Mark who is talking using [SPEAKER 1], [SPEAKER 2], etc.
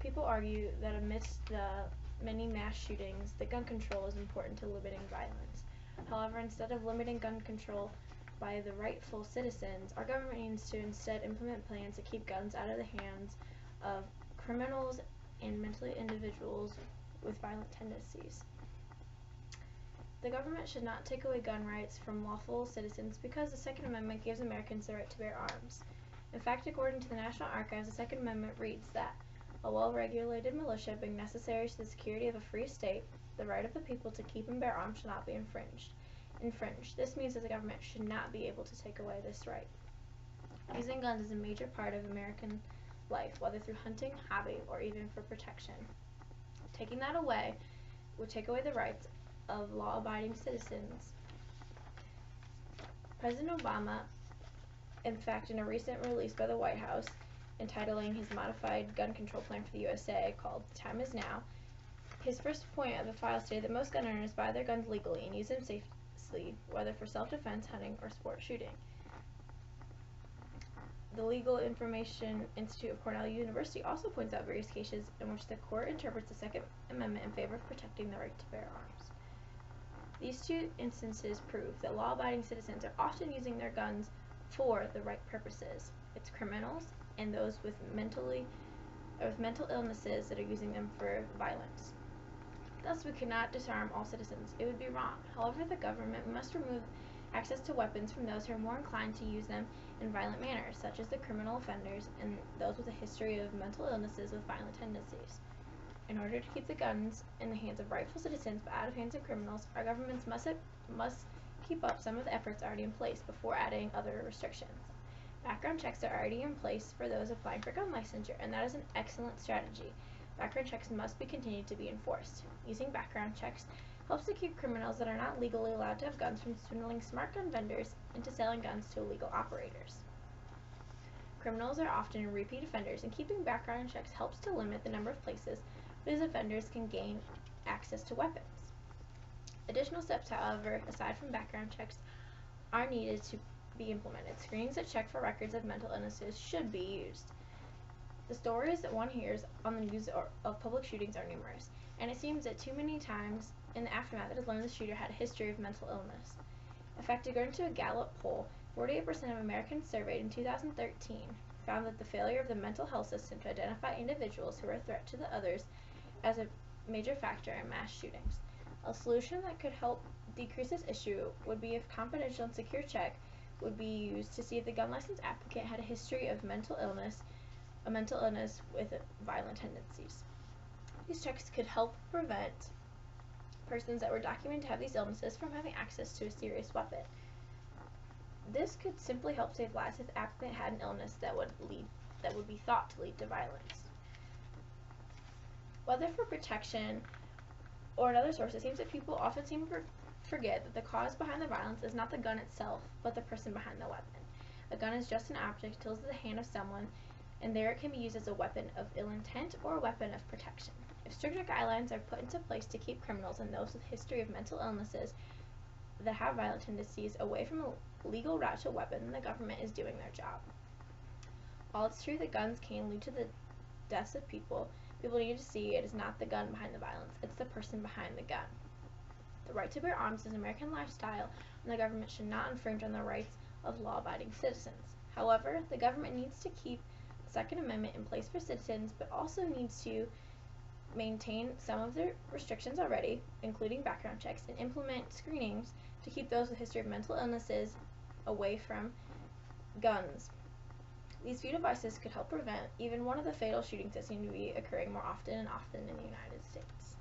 [SPEAKER 1] People argue that amidst the many mass shootings, that gun control is important to limiting violence. However, instead of limiting gun control by the rightful citizens, our government needs to instead implement plans to keep guns out of the hands of criminals and mentally individuals with violent tendencies. The government should not take away gun rights from lawful citizens because the Second Amendment gives Americans the right to bear arms. In fact, according to the National Archives, the Second Amendment reads that a well-regulated militia being necessary to the security of a free state, the right of the people to keep and bear arms shall not be infringed. This means that the government should not be able to take away this right. Using guns is a major part of American life, whether through hunting, hobby, or even for protection. Taking that away would take away the rights of law-abiding citizens. President Obama, in fact, in a recent release by the White House, entitling his modified gun control plan for the USA called "The Time Is Now," his first point of the file stated that most gun owners buy their guns legally and use them safely, whether for self-defense, hunting, or sport shooting. The Legal Information Institute of Cornell University also points out various cases in which the court interprets the Second Amendment in favor of protecting the right to bear arms. These two instances prove that law-abiding citizens are often using their guns for the right purposes. It's criminals and those with mental illnesses that are using them for violence. Thus, we cannot disarm all citizens. It would be wrong. However, the government must remove access to weapons from those who are more inclined to use them in violent manners, such as the criminal offenders and those with a history of mental illnesses with violent tendencies. In order to keep the guns in the hands of rightful citizens but out of hands of criminals, our governments must keep up some of the efforts already in place before adding other restrictions. Background checks are already in place for those applying for gun licensure, and that is an excellent strategy. Background checks must be continued to be enforced. Using background checks helps to keep criminals that are not legally allowed to have guns from swindling smart gun vendors into selling guns to illegal operators. Criminals are often repeat offenders, and keeping background checks helps to limit the number of places these offenders can gain access to weapons. Additional steps, however, aside from background checks, are needed to be implemented. Screenings that check for records of mental illnesses should be used. The stories that one hears on the news of public shootings are numerous, and it seems that too many times in the aftermath it is learned the shooter had a history of mental illness. In fact, according to a Gallup poll, 48% of Americans surveyed in 2013 found that the failure of the mental health system to identify individuals who are a threat to the others as a major factor in mass shootings. A solution that could help decrease this issue would be if confidential and secure check would be used to see if the gun license applicant had a history of mental illness with violent tendencies. These checks could help prevent persons that were documented to have these illnesses from having access to a serious weapon. This could simply help save lives if the applicant had an illness that would be thought to lead to violence. Whether for protection or another source, it seems that people often seem to forget that the cause behind the violence is not the gun itself, but the person behind the weapon. A gun is just an object tilted to the hand of someone, and there it can be used as a weapon of ill intent or a weapon of protection. If stricter guidelines are put into place to keep criminals and those with a history of mental illnesses that have violent tendencies away from a legal route to a weapon, then the government is doing their job. While it's true that guns can lead to the deaths of people, people need to see it is not the gun behind the violence, it's the person behind the gun. The right to bear arms is an American lifestyle, and the government should not infringe on the rights of law-abiding citizens. However, the government needs to keep the Second Amendment in place for citizens, but also needs to maintain some of the restrictions already, including background checks, and implement screenings to keep those with a history of mental illnesses away from guns. These few devices could help prevent even one of the fatal shootings that seem to be occurring more often and often in the United States.